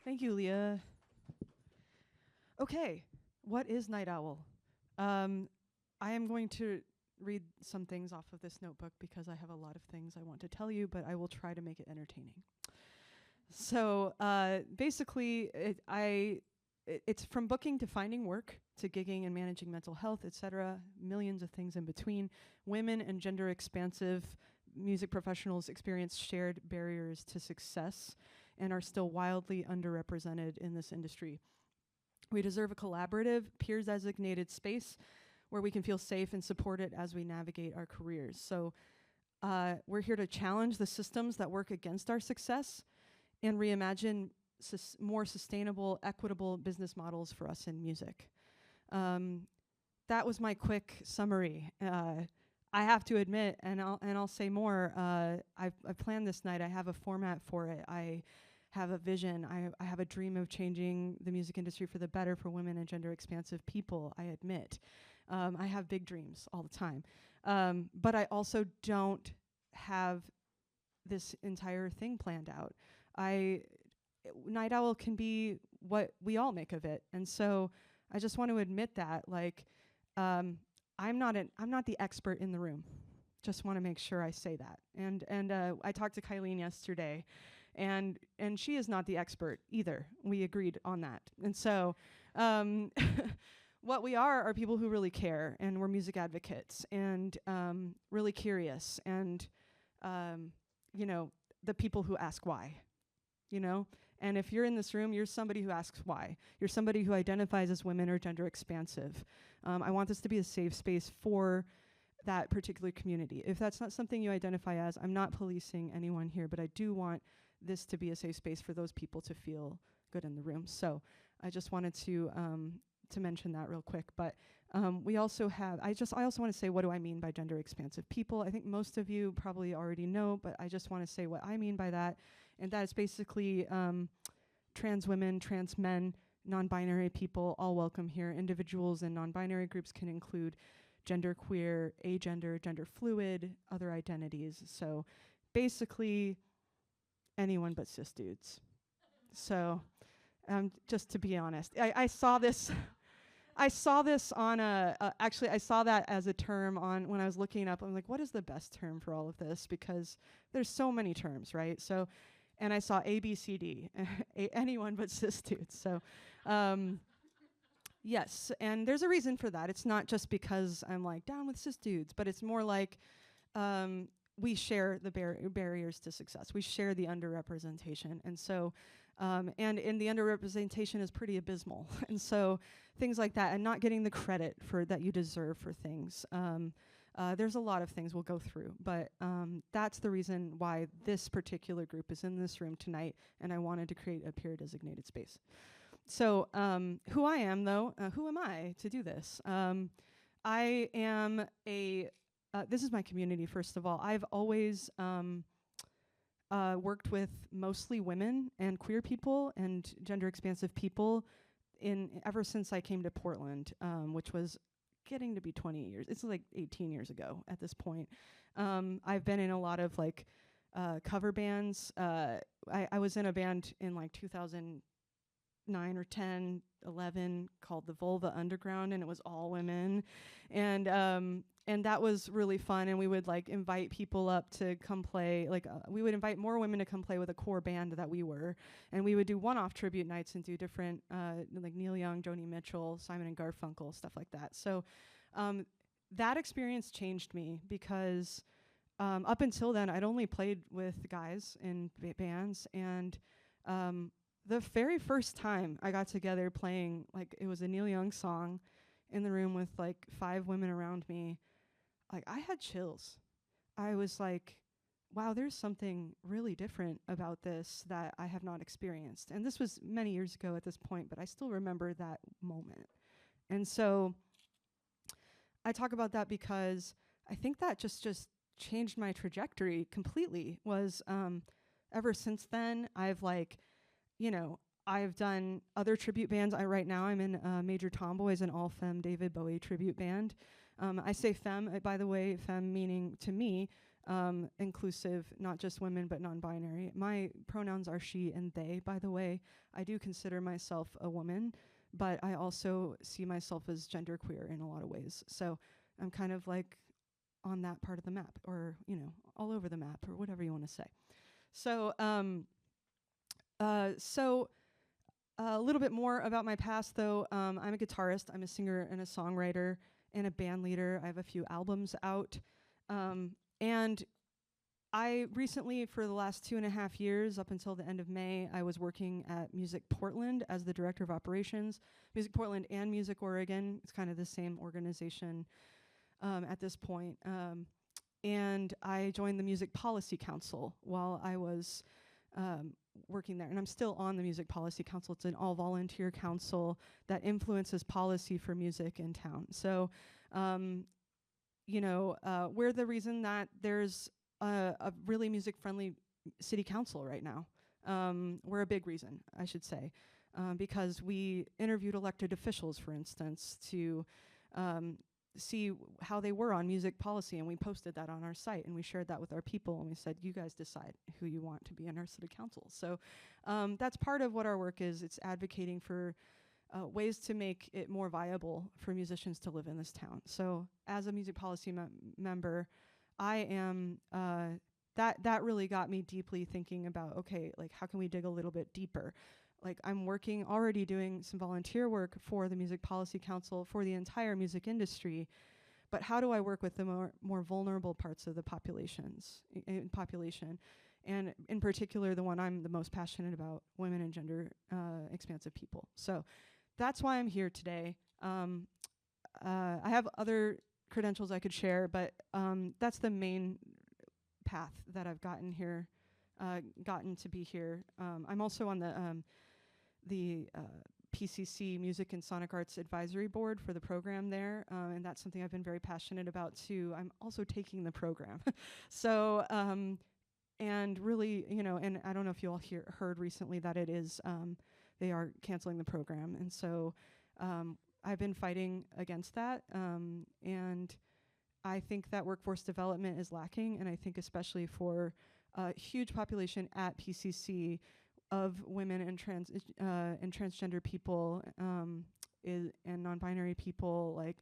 Thank you, Leah. Okay, what is Night Owl? Um, I am going to read some things off of this notebook because I have a lot of things I want to tell you, but I will try to make it entertaining. So basically, it's from booking to finding work to gigging and managing mental health, etc. Millions of things in between. Women and gender expansive music professionals experience shared barriers to success and are still wildly underrepresented in this industry. We deserve a collaborative, peer-designated space where we can feel safe and supported as we navigate our careers. So we're here to challenge the systems that work against our success and reimagine more sustainable, equitable business models for us in music. That was my quick summary. I have to admit, and I'll say more. I've planned this night. I have a format for it. I have a vision. I have a dream of changing the music industry for the better for women and gender expansive people. I admit, I have big dreams all the time, but I also don't have this entire thing planned out. Night Owl can be what we all make of it, and so I just want to admit that, like, I'm not the expert in the room. Just want to make sure I say that. And I talked to Kylene yesterday, and she is not the expert either. We agreed on that, and so what we are people who really care, and we're music advocates, and really curious, and the people who ask why, And if you're in this room, you're somebody who asks why. You're somebody who identifies as women or gender expansive. I want this to be a safe space for that particular community. If that's not something you identify as, I'm not policing anyone here, but I do want this to be a safe space for those people to feel good in the room. So I just wanted to mention that real quick. But we also have, I also want to say, what do I mean by gender expansive people? I think most of you probably already know, but I just want to say what I mean by that. And that is basically trans women, trans men, non-binary people, all welcome here. Individuals and non-binary groups can include genderqueer, agender, gender fluid, other identities. So basically anyone but cis dudes. So just to be honest, I saw this I saw this on actually I saw that as a term on when I was looking up. I'm like, what is the best term for all of this? Because there's so many terms, right? So, and I saw ABCD, anyone but cis dudes. So, yes, and there's a reason for that. It's not just because I'm like down with cis dudes, but it's more like we share the barriers to success. We share the underrepresentation, and so. And in the underrepresentation is pretty abysmal. And so things like that, and not getting the credit for that you deserve for things. There's a lot of things we'll go through, but that's the reason why this particular group is in this room tonight, and I wanted to create a peer designated space. So who I am, though, who am I to do this? I am this is my community, first of all. I've always worked with mostly women and queer people and gender expansive people ever since I came to Portland, which was getting to be 20 years. It's like 18 years ago at this point. I've been in a lot of like cover bands. I was in a band in like 2009 or 10, 11 called the Vulva Underground, and it was all women. And that was really fun, and we would like invite people up to come play. Like we would invite more women to come play with a core band that we were, and we would do one-off tribute nights and do different like Neil Young, Joni Mitchell, Simon and Garfunkel, stuff like that. So that experience changed me because up until then I'd only played with guys in bands, and the very first time I got together playing, like it was a Neil Young song in the room with like 5 women around me, like I had chills. I was like, wow, there's something really different about this that I have not experienced. And this was many years ago at this point, but I still remember that moment. And so I talk about that because I think that just changed my trajectory completely. Was ever since then, I've like, I've done other tribute bands. Right now I'm in Major Tomboys, an all-femme David Bowie tribute band. I say femme, by the way, femme meaning to me inclusive, not just women, but non-binary. My pronouns are she and they, by the way. I do consider myself a woman, but I also see myself as genderqueer in a lot of ways. So I'm kind of like on that part of the map, or, you know, all over the map, or whatever you want to say. So, a little bit more about my past, though. I'm a guitarist, I'm a singer and a songwriter and a band leader. I have a few albums out. And I recently, for the last 2.5 years, up until the end of May, I was working at Music Portland as the director of operations. Music Portland and Music Oregon, it's kind of the same organization at this point. And I joined the Music Policy Council while I was working there. And I'm still on the Music Policy Council. It's an all-volunteer council that influences policy for music in town. So, you know, we're the reason that there's a really music-friendly city council right now. We're a big reason, I should say, because we interviewed elected officials, for instance, to see how they were on music policy, and we posted that on our site, and we shared that with our people, and we said, you guys decide who you want to be in our city council. So that's part of what our work is. It's advocating for ways to make it more viable for musicians to live in this town. So as a music policy member, I am, that really got me deeply thinking about, okay, like how can we dig a little bit deeper? Like I'm already doing some volunteer work for the Music Policy Council for the entire music industry, but how do I work with the more vulnerable parts of the population, and in particular the one I'm the most passionate about, women and gender expansive people. So that's why I'm here today. I have other credentials I could share, but that's the main path that I've gotten to be here. I'm also on the PCC Music and Sonic Arts Advisory Board for the program there, and that's something I've been very passionate about too. I'm also taking the program. So, and really, you know, and I don't know if you all heard recently that it is, they are canceling the program. And so I've been fighting against that, and I think that workforce development is lacking, and I think especially for a huge population at PCC of women and transgender people and non-binary people, like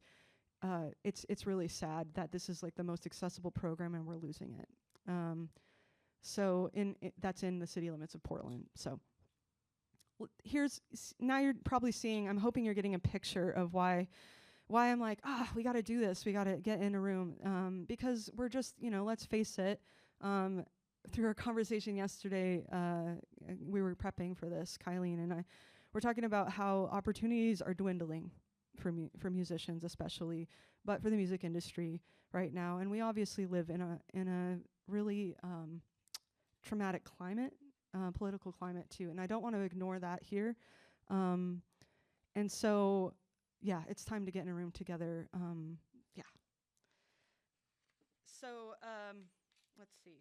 it's really sad that this is like the most accessible program and we're losing it. So that's in the city limits of Portland. So now you're probably seeing, I'm hoping you're getting a picture of why I'm like, we got to do this. We got to get in a room because we're just, you know, let's face it. Through our conversation yesterday, we were prepping for this, Kylene and I, we're talking about how opportunities are dwindling for musicians especially, but for the music industry right now. And we obviously live in a really traumatic climate, political climate too. And I don't want to ignore that here. And so, yeah, it's time to get in a room together. Yeah. So, let's see.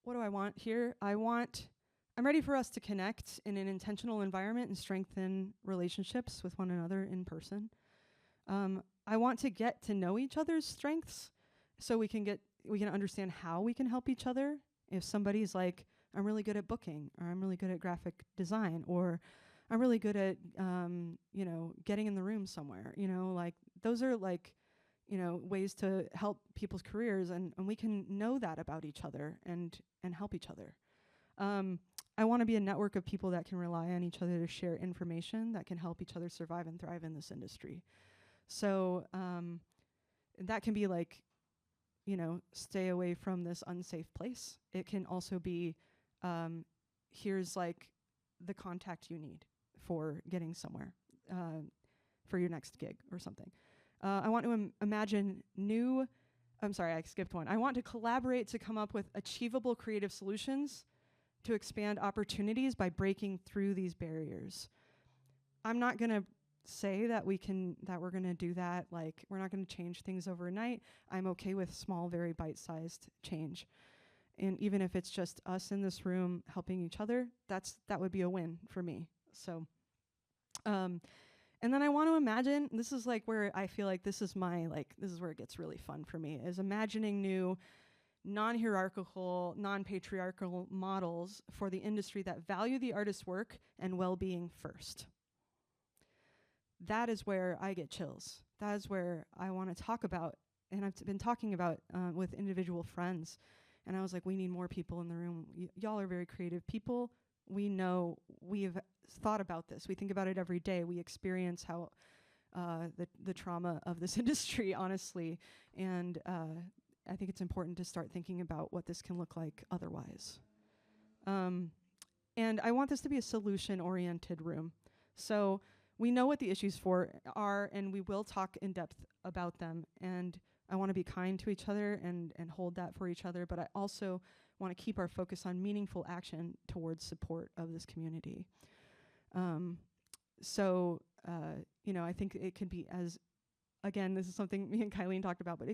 What do I want here? I'm ready for us to connect in an intentional environment and strengthen relationships with one another in person. I want to get to know each other's strengths so we can understand how we can help each other. If somebody's like, I'm really good at booking, or I'm really good at graphic design, or I'm really good at, you know, getting in the room somewhere, you know, like those are like, you know, ways to help people's careers, and we can know that about each other and help each other. I want to be a network of people that can rely on each other to share information that can help each other survive and thrive in this industry. So that can be like, you know, stay away from this unsafe place. It can also be, here's like the contact you need for getting somewhere, for your next gig or something. I want to imagine I skipped one. I want to collaborate to come up with achievable creative solutions to expand opportunities by breaking through these barriers. I'm not going to say that we're going to do that. Like, we're not going to change things overnight. I'm okay with small, very bite-sized change. And even if it's just us in this room helping each other, that would be a win for me. So And then I want to imagine, this is like where I feel like this is my, like, this is where it gets really fun for me, is imagining new non-hierarchical, non-patriarchal models for the industry that value the artist's work and well-being first. That is where I get chills. That is where I want to talk about, and I've been talking about with individual friends, and I was like, we need more people in the room. Y'all are very creative people. We know, we've thought about this. We think about it every day. We experience how the trauma of this industry, honestly, and I think it's important to start thinking about what this can look like otherwise. And I want this to be a solution-oriented room. So we know what the issues are, and we will talk in depth about them. And I want to be kind to each other and hold that for each other, but I also want to keep our focus on meaningful action towards support of this community. You know, I think it could be as, again, this is something me and Kylene talked about, but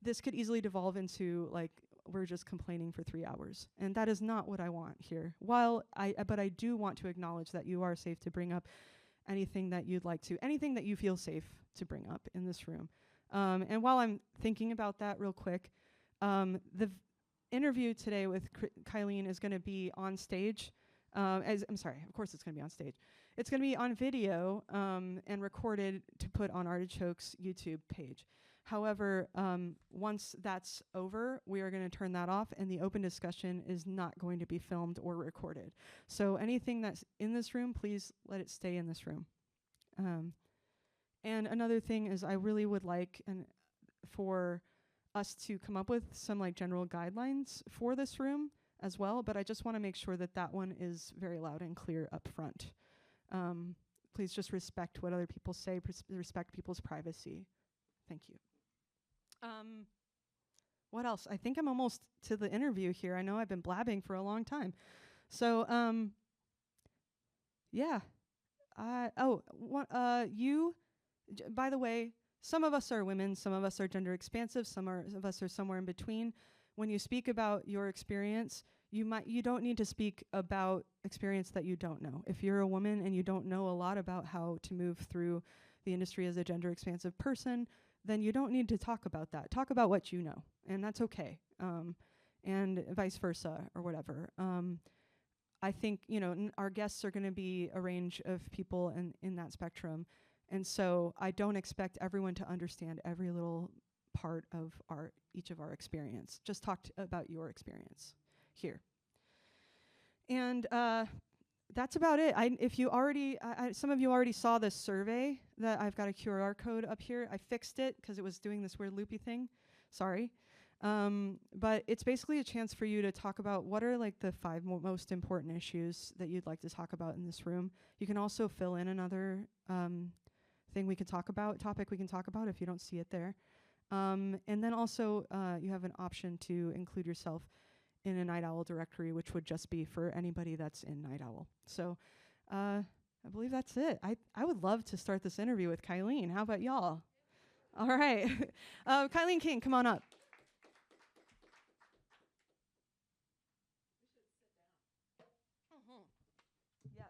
this could easily devolve into like, we're just complaining for 3 hours. And that is not what I want here. But I do want to acknowledge that you are safe to bring up anything that you'd like to, anything that you feel safe to bring up in this room. And while I'm thinking about that real quick, the interview today with Kylene is going to be on stage. I'm sorry, of course it's going to be on stage. It's going to be on video and recorded to put on Artichoke's YouTube page. However, once that's over, we are going to turn that off, and the open discussion is not going to be filmed or recorded. So anything that's in this room, please let it stay in this room. And another thing is, I really would like for us to come up with some like general guidelines for this room as well, but I just want to make sure that that one is very loud and clear up front. Please just respect what other people say, respect people's privacy. Thank you. What else? I think I'm almost to the interview here. I know I've been blabbing for a long time. So, yeah. By the way, some of us are women, some of us are gender expansive, some of us are somewhere in between. When you speak about your experience, you don't need to speak about experience that you don't know. If you're a woman and you don't know a lot about how to move through the industry as a gender expansive person, then you don't need to talk about that. Talk about what you know, and that's okay. And vice versa, or whatever. I think, you know, our guests are going to be a range of people in that spectrum. And so I don't expect everyone to understand every little part of each of our experience. Just talk about your experience here. And that's about it. If you already, some of you already saw this survey that I've got a QR code up here. I fixed it because it was doing this weird loopy thing. Sorry. But it's basically a chance for you to talk about what are like the 5 most important issues that you'd like to talk about in this room. You can also fill in another topic we can talk about if you don't see it there. And then also you have an option to include yourself in a Night Owl directory, which would just be for anybody that's in Night Owl. So I believe that's it. I would love to start this interview with Kylene. How about y'all? All right. Kylene King, come on up. Yes.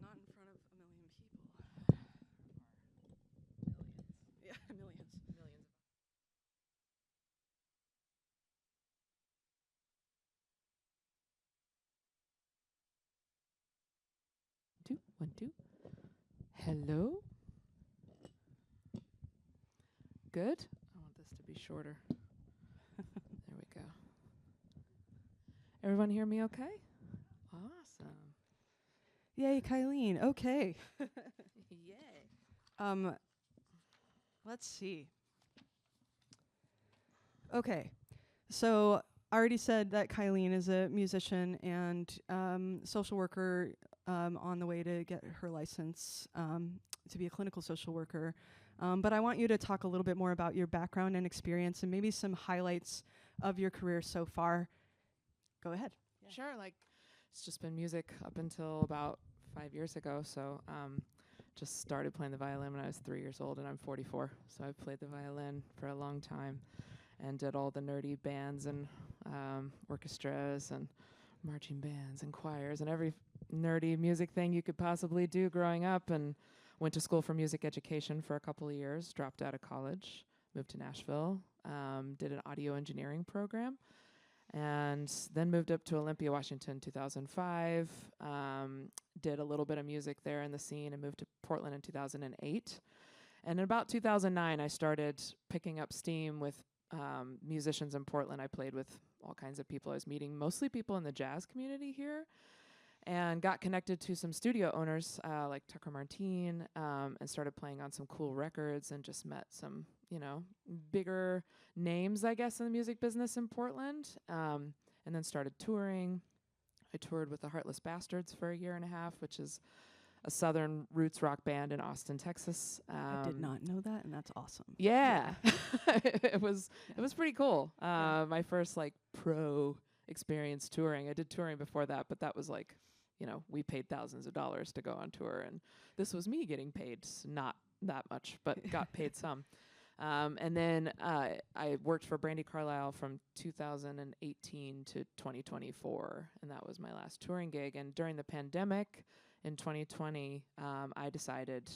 Not in front of a million people. Millions. Yeah, millions. Millions. 2, 1, 2. Hello? Good? I want this to be shorter. There we go. Everyone hear me okay? Awesome. Yay, Kylene. Okay. Yay. Let's see. Okay. So I already said that Kylene is a musician and social worker on the way to get her license to be a clinical social worker. But I want you to talk a little bit more about your background and experience and maybe some highlights of your career so far. Go ahead. Yeah. Sure, like it's just been music up until about 5 years ago. So just started playing the violin when I was 3 years old, and I'm 44. So I've played the violin for a long time and did all the nerdy bands and orchestras and marching bands and choirs and every nerdy music thing you could possibly do growing up, and went to school for music education for a couple of years, dropped out of college, moved to Nashville, did an audio engineering program, and then moved up to Olympia, Washington, 2005. Did a little bit of music there in the scene and moved to Portland in 2008. And in about 2009, I started picking up steam with musicians in Portland. I played with all kinds of people. I was meeting mostly people in the jazz community here, and got connected to some studio owners like Tucker Martine, and started playing on some cool records, and just met some, bigger names, I guess, in the music business in Portland, and then started touring. I toured with the Heartless Bastards for a year and a half, which is a southern roots rock band in Austin, Texas. I did not know that, and that's awesome. Yeah. It was pretty cool. My first pro experience touring. I did touring before that, but that was we paid thousands of dollars to go on tour, and this was me getting paid, not that much, but got paid some. And then I worked for Brandy Carlisle from 2018 to 2024, and that was my last touring gig. And during the pandemic in 2020, I decided,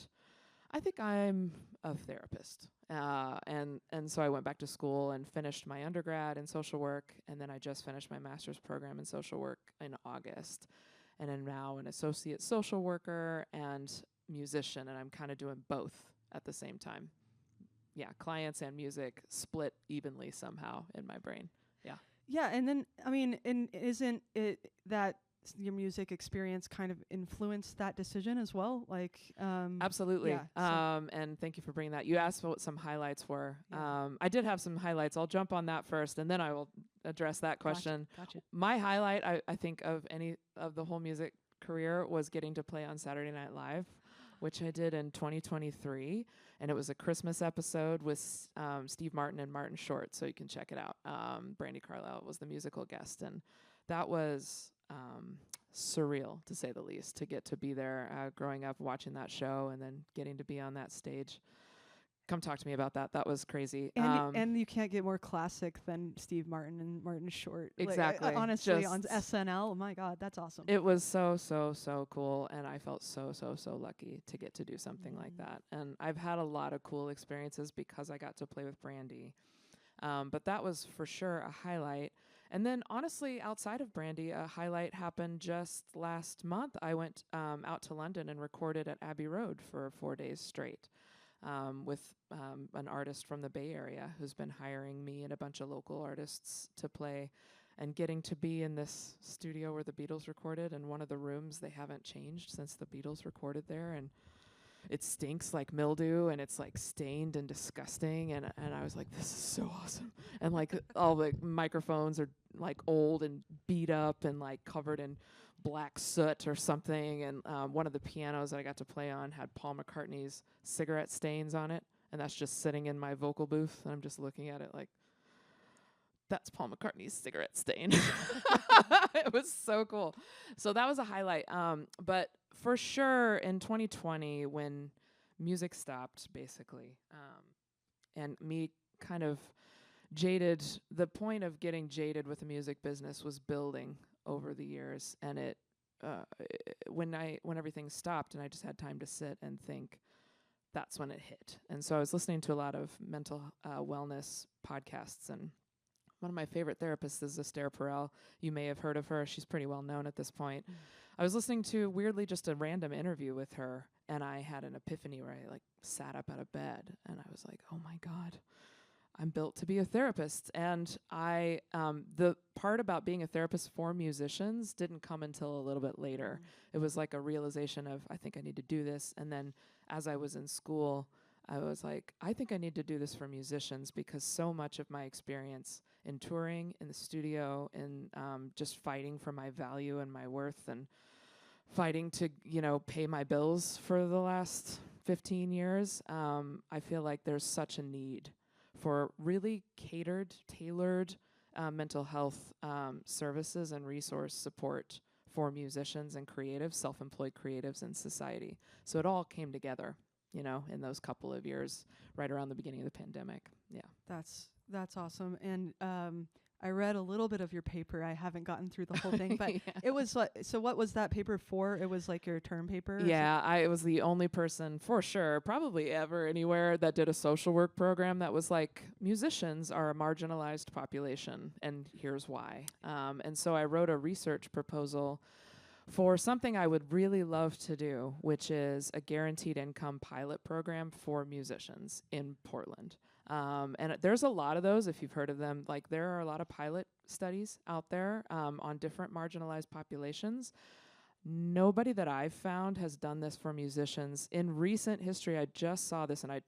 I think I'm a therapist. And so I went back to school and finished my undergrad in social work, and then I just finished my master's program in social work in August. And I'm now an associate social worker and musician, and I'm kind of doing both at the same time. Yeah, clients and music split evenly somehow in my brain. Yeah. Yeah, and then, isn't it that your music experience kind of influenced that decision as well? Absolutely. Yeah, and thank you for bringing that. You asked what some highlights were. Yeah. I did have some highlights. I'll jump on that first, and then I will address that question. Gotcha. My highlight, I think, of any of the whole music career was getting to play on Saturday Night Live, which I did in 2023. And it was a Christmas episode with Steve Martin and Martin Short, so you can check it out. Brandy Carlisle was the musical guest, and that was surreal, to say the least, to get to be there growing up watching that show and then getting to be on that stage. Come talk to me about that. That was crazy. And you can't get more classic than Steve Martin and Martin Short. Exactly. Honestly, on SNL, oh my God, that's awesome. It was so cool, and I felt so lucky to get to do something like that. And I've had a lot of cool experiences because I got to play with Brandy. But that was for sure a highlight. And then, honestly, outside of Brandy, a highlight happened just last month. I went out to London and recorded at Abbey Road for 4 days straight. With an artist from the Bay Area who's been hiring me and a bunch of local artists to play, and getting to be in this studio where the Beatles recorded, and one of the rooms they haven't changed since the Beatles recorded there, and it stinks like mildew, and it's stained and disgusting, and I was like, this is so awesome. And all the microphones are old and beat up and covered in black soot or something, and one of the pianos that I got to play on had Paul McCartney's cigarette stains on it, and that's just sitting in my vocal booth, and I'm just looking at it that's Paul McCartney's cigarette stain. It was so cool. So that was a highlight. But for sure in 2020, when music stopped, basically, and me kind of jaded, the point of getting jaded with the music business was building over the years, and when everything stopped and I just had time to sit and think, that's when it hit. And so I was listening to a lot of mental wellness podcasts, and one of my favorite therapists is Esther Perel. You may have heard of her. She's pretty well known at this point. I was listening to, weirdly, just a random interview with her, and I had an epiphany where I sat up out of bed, and I was like, oh my God, I'm built to be a therapist. And the part about being a therapist for musicians didn't come until a little bit later. It was a realization of, I think I need to do this. And then as I was in school, I was like, I think I need to do this for musicians, because so much of my experience in touring, in the studio, in just fighting for my value and my worth, and fighting to, pay my bills for the last 15 years, I feel like there's such a need for really tailored mental health services and resource support for musicians and creatives, self-employed creatives in society. So it all came together, you know, in those couple of years right around the beginning of the pandemic. Yeah. That's awesome. And I read a little bit of your paper. I haven't gotten through the whole thing, but Yeah. it was like, so what was that paper for? It was like your term paper? Or Yeah, I was the only person for sure, probably ever anywhere that did a social work program that was like, musicians are a marginalized population, and here's why. And so I wrote a research proposal for something I would really love to do, which is a guaranteed income pilot program for musicians in Portland. And there's a lot of those, if you've heard of them. Like, there are a lot of pilot studies out there on different marginalized populations. Nobody that I've found has done this for musicians. In recent history, I just saw this, and I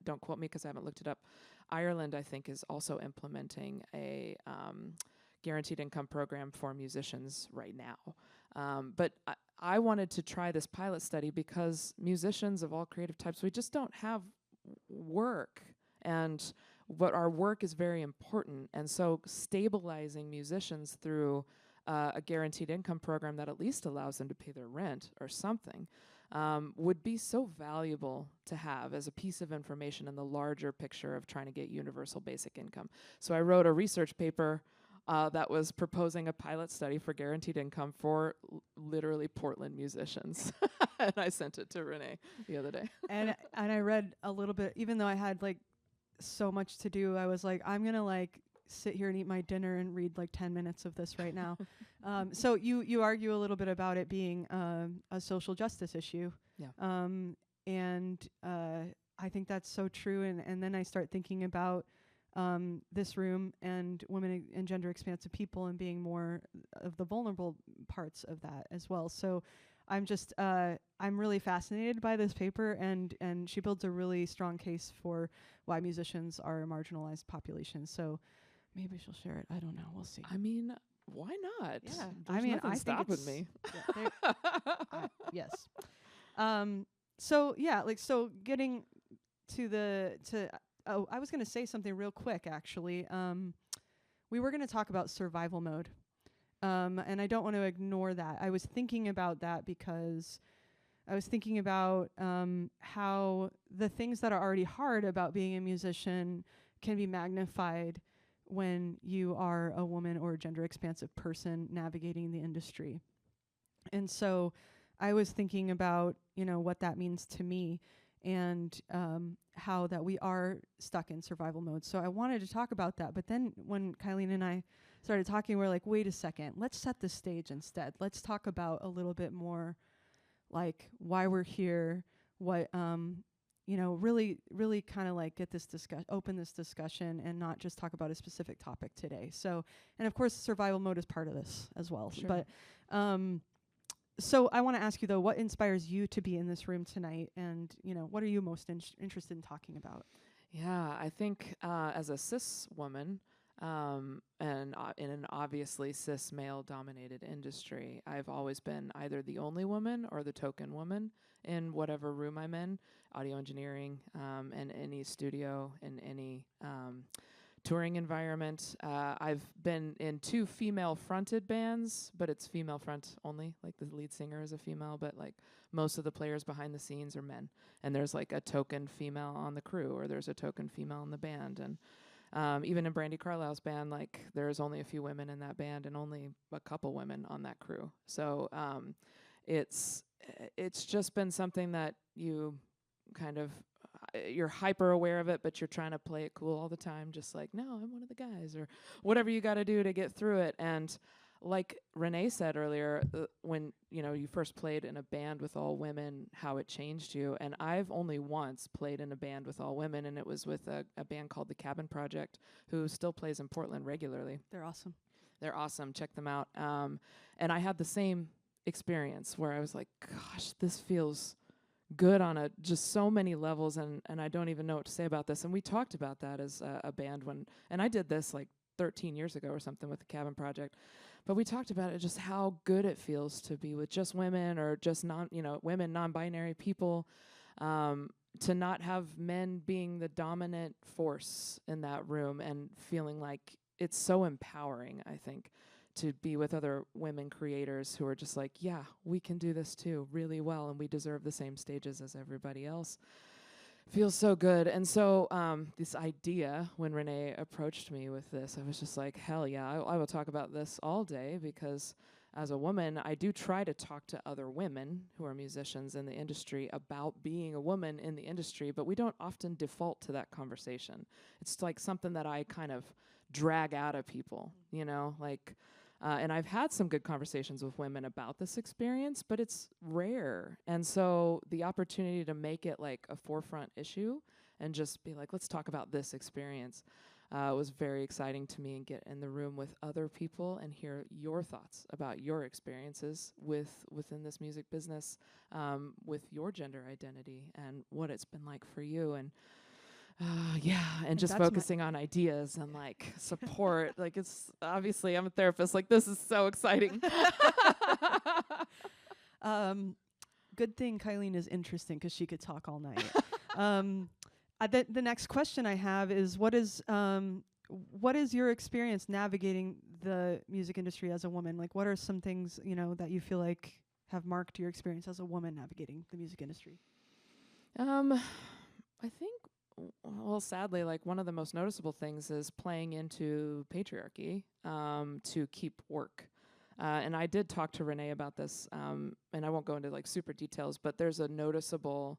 don't quote me because I haven't looked it up. Ireland, I think, is also implementing a guaranteed income program for musicians right now. But I wanted to try this pilot study because musicians of all creative types, we just don't have work. And what our work is very important. And so stabilizing musicians through a guaranteed income program that at least allows them to pay their rent or something would be so valuable to have as a piece of information in the larger picture of trying to get universal basic income. So I wrote a research paper that was proposing a pilot study for guaranteed income for literally Portland musicians. And I sent it to Renee the other day. and I read a little bit, even though I had like so much to do. I was like, I'm gonna like sit here and eat my dinner and read like 10 minutes of this right now. So you argue a little bit about it being a social justice issue. Yeah. And I think that's so true. And then I start thinking about this room and women and gender expansive people and being more of the vulnerable parts of that as well. So I'm just I'm really fascinated by this paper, and she builds a really strong case for why musicians are a marginalized population. So maybe she'll share it. I don't know. We'll see. I mean, why not? Yeah. There's I mean, nothing I think stopping it's me. yes. So yeah, like so getting to I was going to say something real quick actually. We were going to talk about survival mode. And I don't want to ignore that. I was thinking about that because I was thinking about how the things that are already hard about being a musician can be magnified when you are a woman or a gender expansive person navigating the industry. And so I was thinking about, you know, what that means to me and how that we are stuck in survival mode. So I wanted to talk about that. But then when Kylene and I started talking, we're like, wait a second, let's set the stage instead. Let's talk about a little bit more like why we're here, what, you know, really kind of like get this open this discussion and not just talk about a specific topic today. So, and of course, survival mode is part of this as well. Sure. But, so I want to ask you though, what inspires you to be in this room tonight? And, you know, what are you most interested in talking about? Yeah, I think as a cis woman, and in an obviously cis male dominated industry, I've always been either the only woman or the token woman in whatever room I'm in, audio engineering, in any studio, in any touring environment. I've been in 2 female fronted bands, but it's female front only, like the lead singer is a female, but like most of the players behind the scenes are men. And there's like a token female on the crew, or there's a token female in the band. And even in Brandy Carlisle's band, like there's only a few women in that band and only a couple women on that crew. So it's just been something that you kind of you're hyper aware of it, but you're trying to play it cool all the time, just like, no, I'm one of the guys, or whatever you got to do to get through it. And like Renee said earlier, when you first played in a band with all women, how it changed you. And I've only once played in a band with all women, and it was with a band called the Cabin Project, who still plays in Portland regularly. They're awesome. They're awesome. Check them out. And I had the same experience where I was like, gosh, this feels good on just so many levels, and I don't even know what to say about this. And we talked about that as a band and I did this like 13 years ago or something with the Cabin Project. But we talked about it, just how good it feels to be with just women, or just women, non-binary people, to not have men being the dominant force in that room, and feeling like it's so empowering, I think, to be with other women creators who are just like, yeah, we can do this too really well, and we deserve the same stages as everybody else. Feels so good. And so this idea, when Renee approached me with this, I was just like, hell yeah, I will talk about this all day, because as a woman, I do try to talk to other women who are musicians in the industry about being a woman in the industry, but we don't often default to that conversation. It's like something that I kind of drag out of people, you know, like, and I've had some good conversations with women about this experience, but it's rare. And so the opportunity to make it like a forefront issue and just be like, let's talk about this experience, was very exciting to me, and get in the room with other people and hear your thoughts about your experiences within this music business, with your gender identity and what it's been like for you. And yeah, and just focusing on ideas and like support. Like, it's obviously, I'm a therapist. Like, this is so exciting. Good thing Kylene is interesting, because she could talk all night. The next question I have is, what is your experience navigating the music industry as a woman? Like, what are some things, you know, that you feel like have marked your experience as a woman navigating the music industry? I think, well, sadly, like, one of the most noticeable things is playing into patriarchy to keep work. And I did talk to Renee about this, and I won't go into like super details, but there's a noticeable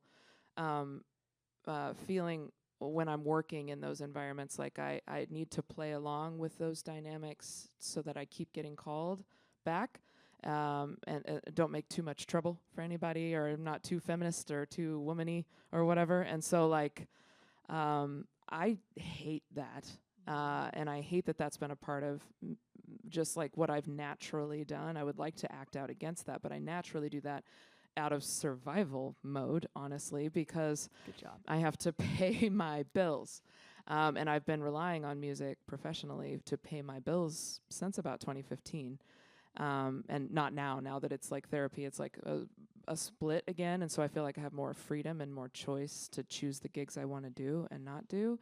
feeling when I'm working in those environments, like I need to play along with those dynamics so that I keep getting called back, and don't make too much trouble for anybody, or I'm not too feminist or too womany or whatever. And so, like, I hate that. And I hate that that's been a part of just like what I've naturally done. I would like to act out against that, but I naturally do that out of survival mode, honestly, because Good job. I have to pay my bills. And I've been relying on music professionally to pay my bills since about 2015. And not now. Now that it's like therapy, it's like a split again. And so I feel like I have more freedom and more choice to choose the gigs I want to do and not do.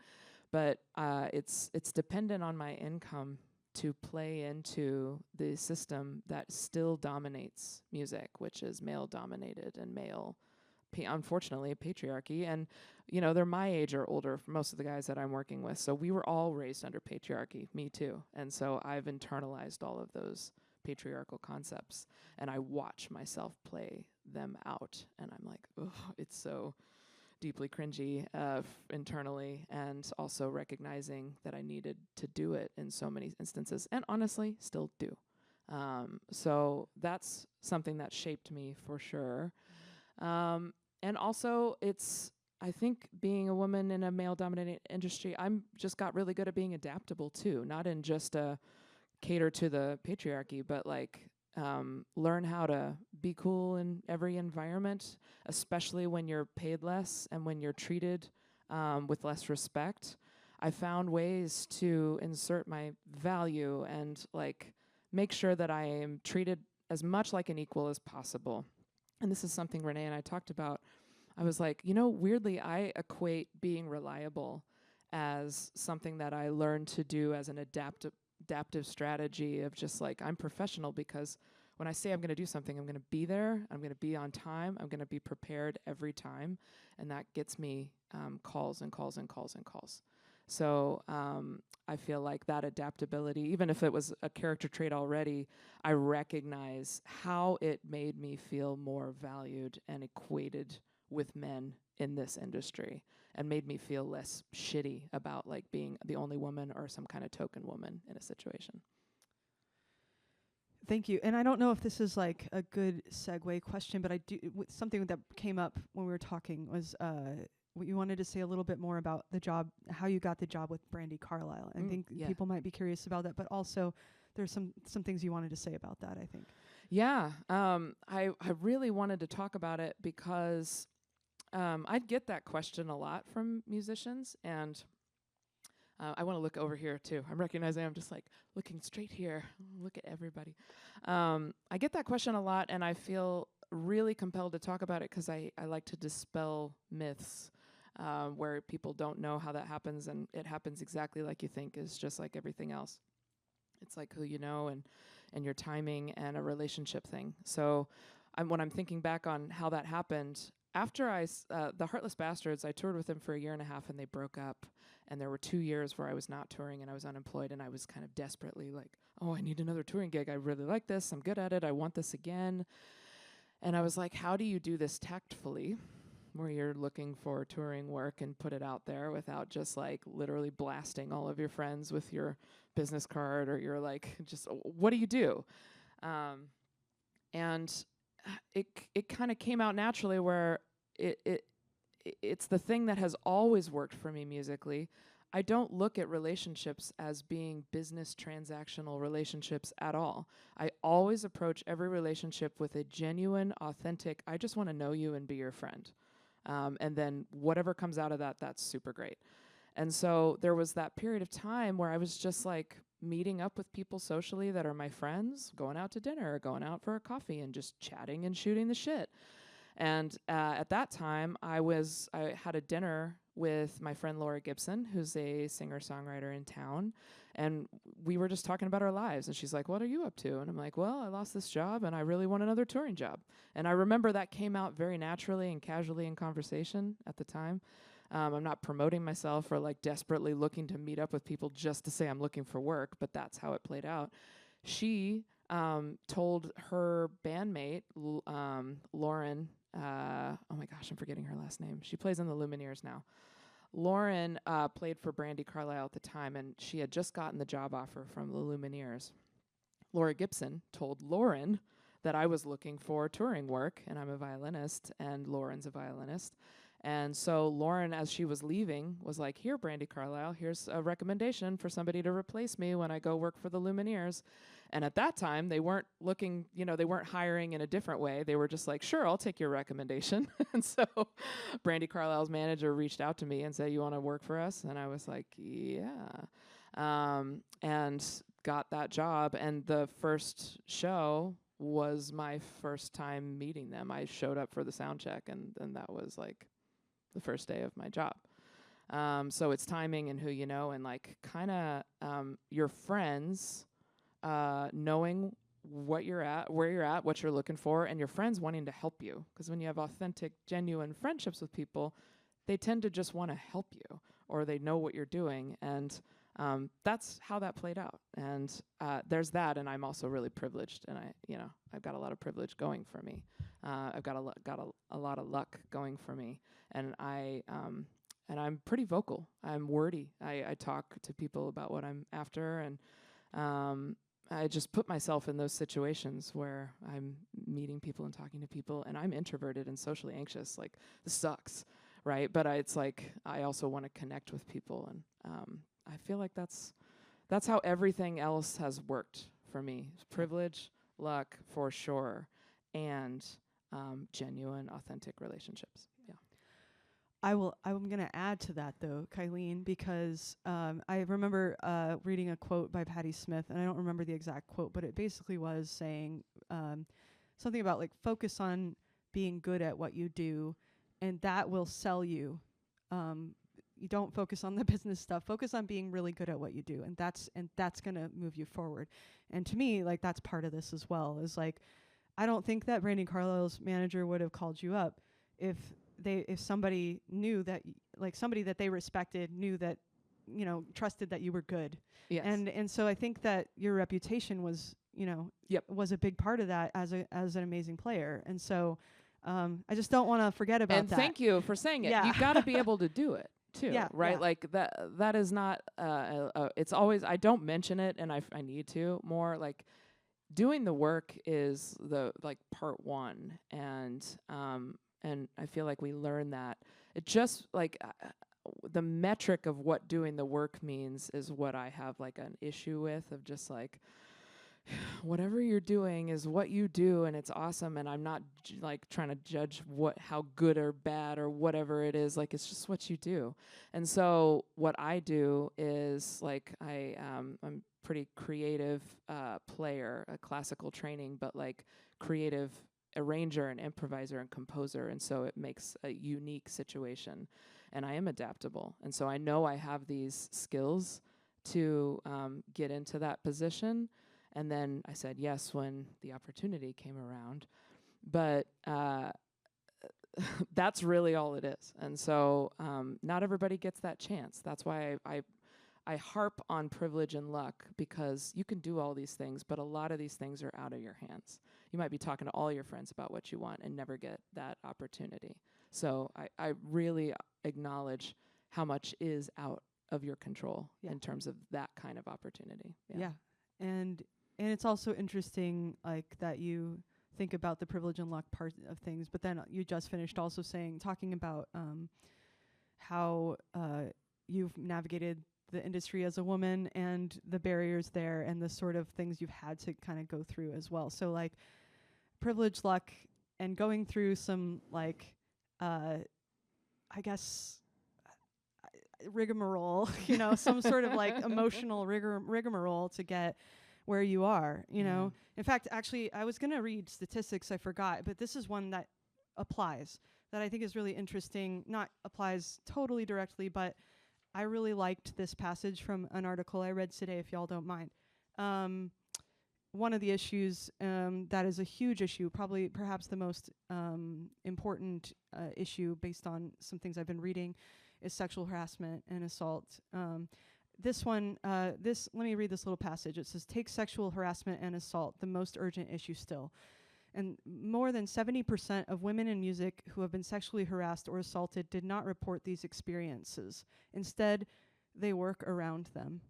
But it's dependent on my income to play into the system that still dominates music, which is male-dominated and unfortunately, patriarchy. And, you know, they're my age or older, for most of the guys that I'm working with. So we were all raised under patriarchy, me too. And so I've internalized all of those patriarchal concepts, and I watch myself play them out. And I'm like, oh, it's so deeply cringy internally, and also recognizing that I needed to do it in so many instances, and honestly still do. So that's something that shaped me for sure. And also, I think being a woman in a male-dominated industry, I'm just got really good at being adaptable too, not in just a cater to the patriarchy, but like learn how to be cool in every environment, especially when you're paid less and when you're treated with less respect. I found ways to insert my value and like make sure that I am treated as much like an equal as possible. And this is something Renee and I talked about. I was like, you know, weirdly, I equate being reliable as something that I learned to do as an adaptive strategy of just like, I'm professional because when I say I'm going to do something, I'm going to be there, I'm going to be on time, I'm going to be prepared every time, and that gets me calls and calls and calls and calls. So I feel like that adaptability, even if it was a character trait already, I recognize how it made me feel more valued and equated with men in this industry, and made me feel less shitty about like being the only woman or some kind of token woman in a situation. Thank you. And I don't know if this is like a good segue question, but I do something that came up when we were talking was what you wanted to say a little bit more about the job, how you got the job with Brandi Carlile. I think people might be curious about that, but also there's some things you wanted to say about that, I think. Yeah, I really wanted to talk about it because I'd get that question a lot from musicians, and I want to look over here too. I'm recognizing I'm just like looking straight here. Look at everybody. I get that question a lot, and I feel really compelled to talk about it because I like to dispel myths where people don't know how that happens, and it happens exactly like you think. Is just like everything else. It's like who you know, and and your timing and a relationship thing. So when I'm thinking back on how that happened, after the Heartless Bastards, I toured with them for a year and a half, and they broke up. And there were 2 years where I was not touring and I was unemployed, and I was kind of desperately like, oh, I need another touring gig. I really like this. I'm good at it. I want this again. And I was like, how do you do this tactfully, where you're looking for touring work and put it out there without just like literally blasting all of your friends with your business card, or you're like, just what do you do? And it kind of came out naturally, where it's the thing that has always worked for me musically. I don't look at relationships as being business transactional relationships at all. I always approach every relationship with a genuine, authentic, I just want to know you and be your friend. And then whatever comes out of that, that's super great. And so there was that period of time where I was just like meeting up with people socially that are my friends, going out to dinner, or going out for a coffee and just chatting and shooting the shit. And at that time, I had a dinner with my friend Laura Gibson, who's a singer-songwriter in town, and we were just talking about our lives. And she's like, "What are you up to?" And I'm like, "Well, I lost this job, and I really want another touring job." And I remember that came out very naturally and casually in conversation at the time. I'm not promoting myself or like desperately looking to meet up with people just to say I'm looking for work, but that's how it played out. She told her bandmate, Lauren, oh my gosh, I'm forgetting her last name. She plays in the Lumineers now. Lauren played for Brandi Carlile at the time, and she had just gotten the job offer from the Lumineers. Laura Gibson told Lauren that I was looking for touring work, and I'm a violinist, and Lauren's a violinist. And so Lauren, as she was leaving, was like, "Here, Brandi Carlile, here's a recommendation for somebody to replace me when I go work for the Lumineers." And at that time, they weren't looking, they weren't hiring in a different way. They were just like, "Sure, I'll take your recommendation." And so Brandi Carlile's manager reached out to me and said, "You want to work for us?" And I was like, "Yeah." And got that job. And the first show was my first time meeting them. I showed up for the sound check, and that was like the first day of my job. So it's timing and who you know, and like kind of your friends knowing what you're at, where you're at, what you're looking for, and your friends wanting to help you. Because when you have authentic, genuine friendships with people, they tend to just want to help you, or they know what you're doing. And that's how that played out. And there's that, and I'm also really privileged, and I've got a lot of privilege going for me. I've got a lot of luck going for me, and I'm pretty vocal. I'm wordy. I talk to people about what I'm after, and I just put myself in those situations where I'm meeting people and talking to people, and I'm introverted and socially anxious. Like, this sucks, right? But it's like I also want to connect with people, and I feel like that's how everything else has worked for me. Privilege, luck, for sure, and genuine, authentic relationships. Yeah. I'm going to add to that, though, Kylene, because I remember reading a quote by Patti Smith, and I don't remember the exact quote, but it basically was saying something about, like, focus on being good at what you do, and that will sell you. You don't focus on the business stuff. Focus on being really good at what you do, and that's going to move you forward. And to me, like, that's part of this as well, is like, I don't think that Brandi Carlile's manager would have called you up if somebody knew that, like, somebody that they respected knew that, trusted that you were good. Yes. And so I think that your reputation was, was a big part of that as an amazing player. And so I just don't want to forget about and that. And thank you for saying it. Yeah. You've got to be able to do it too, right? Yeah. Like that is not, it's always, I don't mention it, and I need to more. Like, doing the work is the, like, part one. And I feel like we learn that. It just, like, the metric of what doing the work means is what I have, like, an issue with, of just, like, whatever you're doing is what you do, and it's awesome, and I'm not like trying to judge how good or bad or whatever it is. Like, it's just what you do. And so what I do is, like, I'm pretty creative player, a classical training, but like creative arranger and improviser and composer, and so it makes a unique situation. And I am adaptable, and so I know I have these skills to get into that position. And then I said yes when the opportunity came around. But that's really all it is. And so not everybody gets that chance. That's why I harp on privilege and luck, because you can do all these things, but a lot of these things are out of your hands. You might be talking to all your friends about what you want and never get that opportunity. So I really acknowledge how much is out of your control in terms of that kind of opportunity. Yeah. And it's also interesting, like, that you think about the privilege and luck part of things, but then you just finished also talking about how you've navigated the industry as a woman and the barriers there and the sort of things you've had to kind of go through as well. So like privilege, luck, and going through some like I guess rigmarole, you know, some sort of like emotional rigmarole to get where you are, you know. In fact, actually, I was going to read statistics, I forgot, but this is one that applies, that I think is really interesting. Not applies totally directly, but I really liked this passage from an article I read today, if y'all don't mind. One of the issues that is a huge issue, perhaps the most important issue based on some things I've been reading, is sexual harassment and assault. Let me read this little passage. It says, take sexual harassment and assault, the most urgent issue still. And more than 70% of women in music who have been sexually harassed or assaulted did not report these experiences. Instead, they work around them.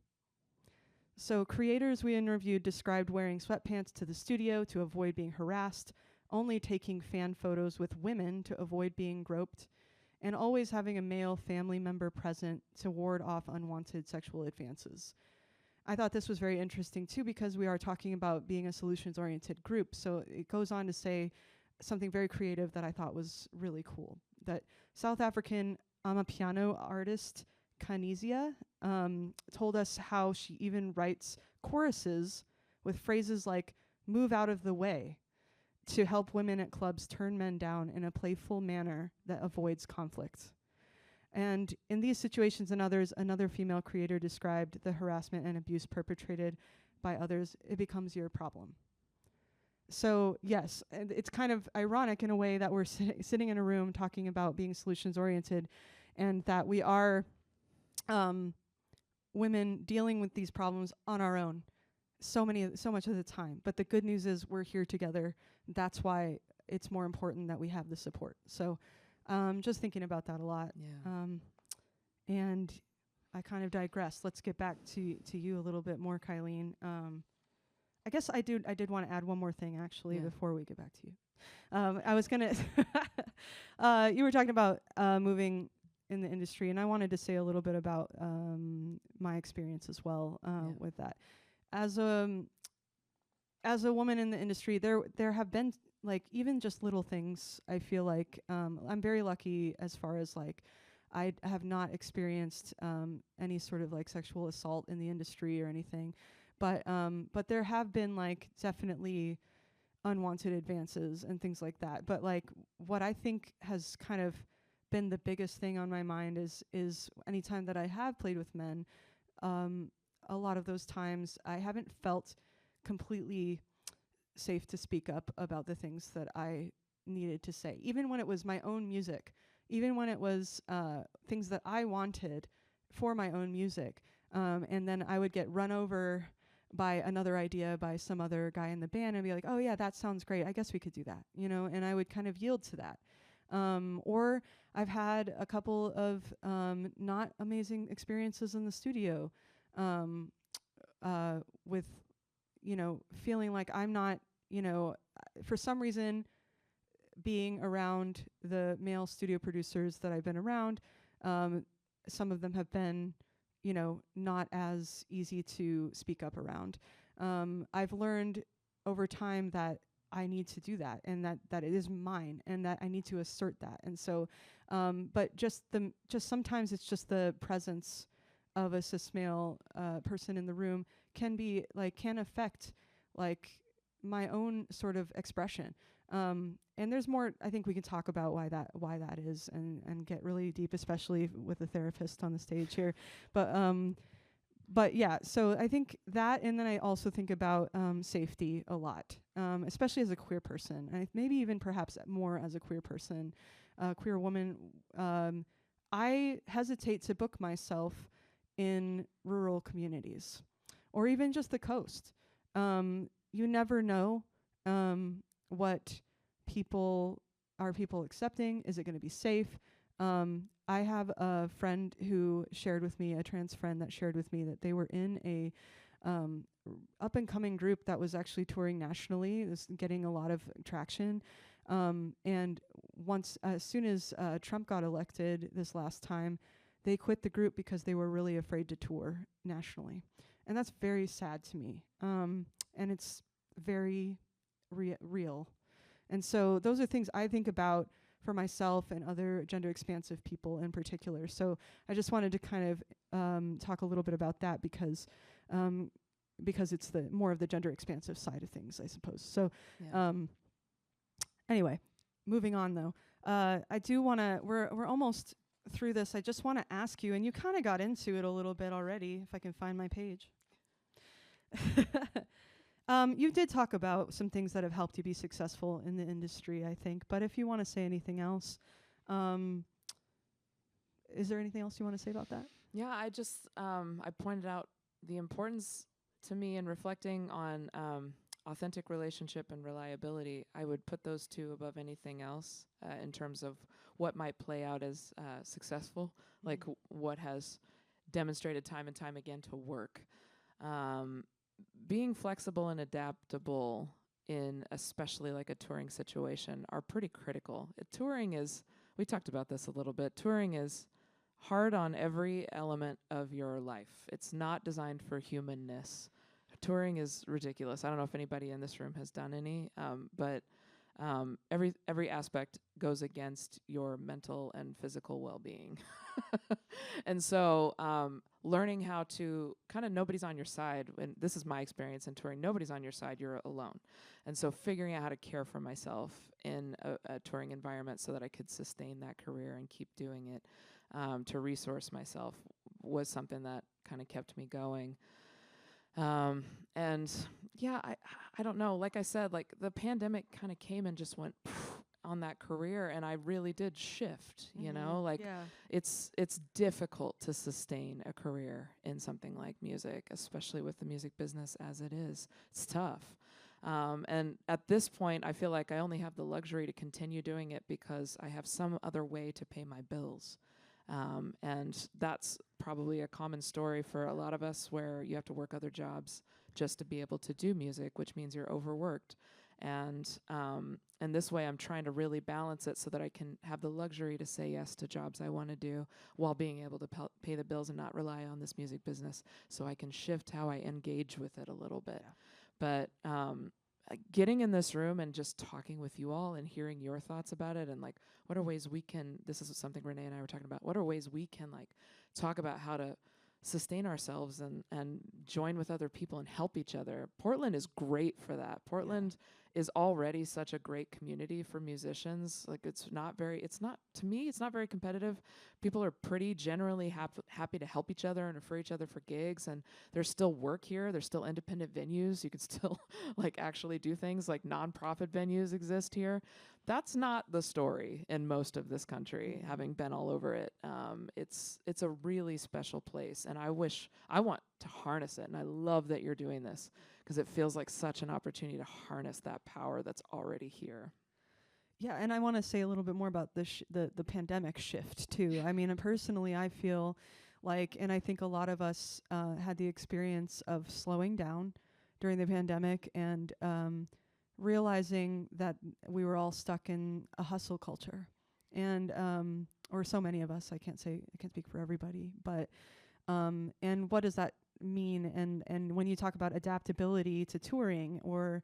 So creators we interviewed described wearing sweatpants to the studio to avoid being harassed, only taking fan photos with women to avoid being groped, and always having a male family member present to ward off unwanted sexual advances. I thought this was very interesting too, because we are talking about being a solutions-oriented group. So it goes on to say something very creative that I thought was really cool. That South African amapiano artist Kanizia told us how she even writes choruses with phrases like "move out of the way" to help women at clubs turn men down in a playful manner that avoids conflict. And in these situations and others, another female creator described the harassment and abuse perpetrated by others. It becomes your problem. So yes, and it's kind of ironic in a way that we're sitting in a room talking about being solutions-oriented, and that we are women dealing with these problems on our own so much of the time. But the good news is we're here together. That's why it's more important that we have the support. So just thinking about that a lot. And I kind of digress. Let's get back to you a little bit more, Kylene. I guess I did want to add one more thing actually before we get back to you. I was gonna you were talking about moving in the industry, and I wanted to say a little bit about my experience as well with that. As a woman in the industry, there have been like even just little things. I feel like I'm very lucky as far as like I have not experienced any sort of like sexual assault in the industry or anything, but there have been like definitely unwanted advances and things like that. But like what I think has kind of been the biggest thing on my mind is anytime that I have played with men, a lot of those times I haven't felt completely safe to speak up about the things that I needed to say, even when it was my own music, even when it was things that I wanted for my own music. And then I would get run over by another idea by some other guy in the band and be like, oh yeah, that sounds great. I guess we could do that, you know, and I would kind of yield to that. Or I've had a couple of not amazing experiences in the studio with, you know, feeling like I'm not, you know, for some reason being around the male studio producers that I've been around, some of them have been, you know, not as easy to speak up around. I've learned over time that I need to do that, and that it is mine, and that I need to assert that. And so, but just sometimes it's just the presence of a cis male person in the room can affect like my own sort of expression. And there's more I think we can talk about why that is and get really deep, especially with a therapist on the stage here. But But yeah, so I think that, and then I also think about safety a lot, especially as a queer person. Maybe even perhaps more as a queer person, queer woman. I hesitate to book myself in rural communities or even just the coast. You never know what people are people accepting. Is it going to be safe? I have a friend who shared with me, a trans friend that shared with me that they were in a up and coming group that was actually touring nationally. It was getting a lot of traction. And as soon as Trump got elected this last time, they quit the group because they were really afraid to tour nationally. And that's very sad to me. And it's very real. And so those are things I think about for myself and other gender expansive people in particular. So I just wanted to kind of talk a little bit about that because it's the more of the gender expansive side of things, I suppose. So anyway, moving on though. I do want to, we're almost through this. I just want to ask you, and you kind of got into it a little bit already, if I can find my page. You did talk about some things that have helped you be successful in the industry, I think. But if you want to say anything else, is there anything else you want to say about that? Yeah, I just I pointed out the importance to me in reflecting on authentic relationship and reliability. I would put those two above anything else in terms of what might play out as successful, like what has demonstrated time and time again to work. Being flexible and adaptable in especially like a touring situation are pretty critical. Touring is, we talked about this a little bit, touring is hard on every element of your life. It's not designed for humanness. Touring is ridiculous. I don't know if anybody in this room has done any, but every aspect goes against your mental and physical well-being. And so learning how to kind of, nobody's on your side, and this is my experience in touring, nobody's on your side, you're alone. And so figuring out how to care for myself in a touring environment so that I could sustain that career and keep doing it, to resource myself, was something that kind of kept me going. And yeah, I don't know, like I said, like the pandemic kind of came and just went on that career, and I really did shift, you know, like it's difficult to sustain a career in something like music, especially with the music business as it is. It's tough. And at this point, I feel like I only have the luxury to continue doing it because I have some other way to pay my bills. And that's probably a common story for a lot of us, where you have to work other jobs just to be able to do music, which means you're overworked. And this way I'm trying to really balance it so that I can have the luxury to say yes to jobs I want to do while being able to pay the bills and not rely on this music business, so I can shift how I engage with it a little bit. Yeah. But getting in this room and just talking with you all and hearing your thoughts about it, and like, what are ways we can, this is something Renee and I were talking about, what are ways we can like talk about how to sustain ourselves and join with other people and help each other. Portland is great for that. Portland is already such a great community for musicians. Like to me, it's not very competitive. People are pretty generally happy to help each other and refer each other for gigs, and there's still work here. There's still independent venues. You can still like actually do things, like nonprofit venues exist here. That's not the story in most of this country, having been all over it. It's a really special place, and I want to harness it, and I love that you're doing this, because it feels like such an opportunity to harness that power that's already here. Yeah, and I want to say a little bit more about the pandemic shift too. I mean, personally, I feel like, and I think a lot of us had the experience of slowing down during the pandemic and realizing that we were all stuck in a hustle culture, and or so many of us. I can't speak for everybody, but and what does that mean? And when you talk about adaptability to touring, or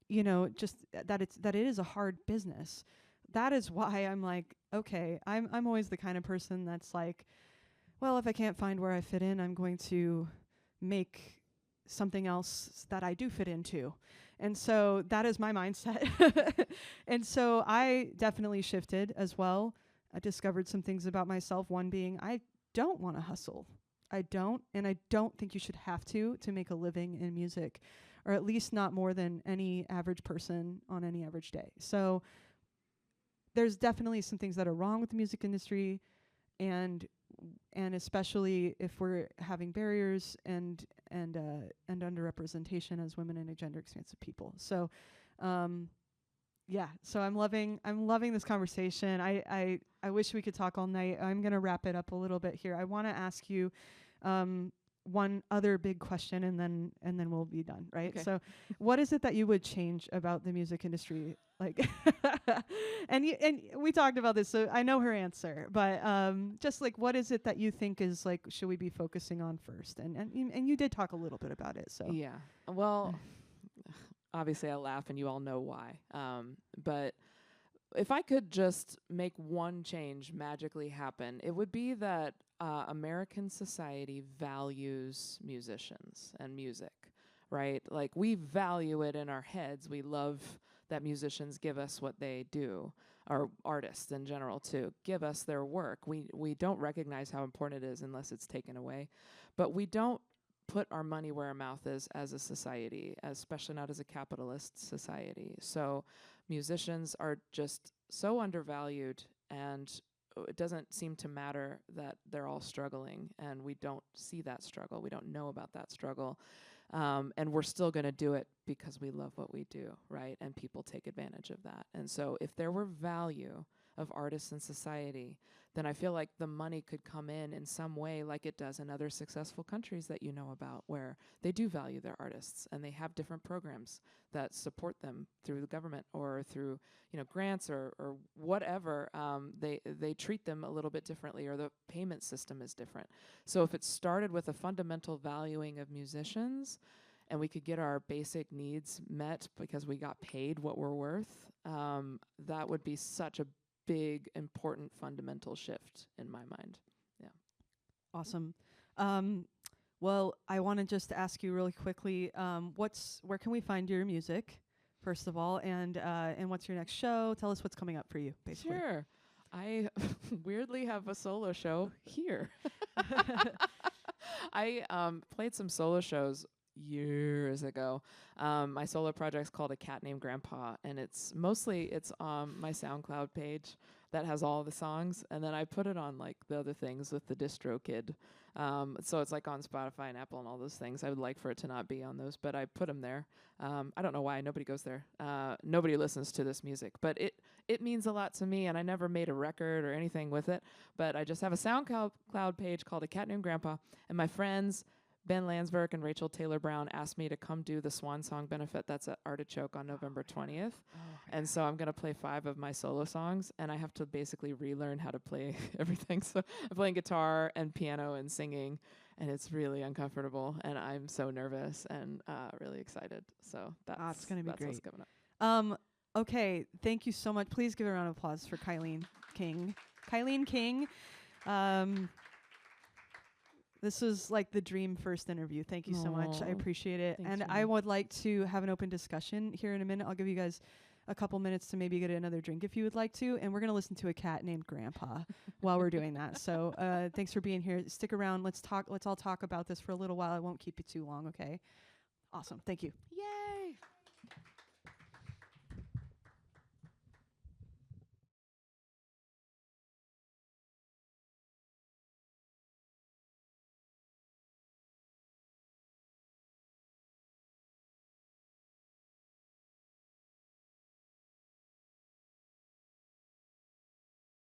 you know, just that it is a hard business. That is why I'm like, okay, I'm always the kind of person that's like, well, if I can't find where I fit in, I'm going to make something else that I do fit into. And so that is my mindset. And so I definitely shifted as well. I discovered some things about myself. One being, I don't want to hustle. I don't, and I don't think you should have to make a living in music, or at least not more than any average person on any average day. So there's definitely some things that are wrong with the music industry, and especially if we're having barriers and underrepresentation as women and gender expansive people. So yeah, so I'm loving this conversation. I wish we could talk all night. I'm going to wrap it up a little bit here. I want to ask you one other big question, and then we'll be done, right? Okay. So what is it that you would change about the music industry? Like and we talked about this, so I know her answer, but just like, what is it that you think is like, should we be focusing on first? And you did talk a little bit about it, so Yeah. Well, obviously I laugh and you all know why. But if I could just make one change magically happen, it would be that American society values musicians and music, right? Like, we value it in our heads. We love that musicians give us what they do, or artists in general too, give us their work. We don't recognize how important it is unless it's taken away. But we don't put our money where our mouth is as a society, especially not as a capitalist society. So musicians are just so undervalued, and it doesn't seem to matter that they're all struggling, and we don't see that struggle. We don't know about that struggle. And we're still going to do it because we love what we do, right? And people take advantage of that. And so if there were value of artists in society, then I feel like the money could come in some way, like it does in other successful countries that you know about, where they do value their artists and they have different programs that support them through the government or through, you know, grants or whatever. They treat them a little bit differently, or the payment system is different. So if it started with a fundamental valuing of musicians, and we could get our basic needs met because we got paid what we're worth, that would be such a big, important, fundamental shift in my mind. Yeah. awesome. Well, I want to just ask you really quickly, where can we find your music, first of all, and what's your next show? Tell us what's coming up for you, basically. Sure. I weirdly have a solo show here. I played some solo shows years ago. My solo project's called A Cat Named Grandpa, and it's on my SoundCloud page that has all the songs, and then I put it on like the other things with the distro kid. So it's like on Spotify and Apple and all those things. I would like for it to not be on those, but I put them there. I don't know why nobody goes there. Nobody listens to this music, but it means a lot to me, and I never made a record or anything with it, but I just have a SoundCloud page called A Cat Named Grandpa, and my friends Ben Landsberg and Rachel Taylor Brown asked me to come do the Swan Song benefit that's at Artichoke on November 20th. And so I'm going to play 5 of my solo songs, and I have to basically relearn how to play everything. So I'm playing guitar and piano and singing, and it's really uncomfortable, and I'm so nervous and really excited. So It's going to be that's great. what's coming up. Okay, thank you so much. Please give a round of applause for Kylene King. Kylene King. This was like the dream first interview. Thank you so much. I appreciate it. Thanks, And I Renee. would like to have an open discussion here in a minute. I'll give you guys a couple minutes to maybe get another drink if you would like to. And we're going to listen to A Cat Named Grandpa while we're doing that. So thanks for being here. Stick around. Let's all talk about this for a little while. I won't keep you too long, okay? Awesome. Thank you. Yay!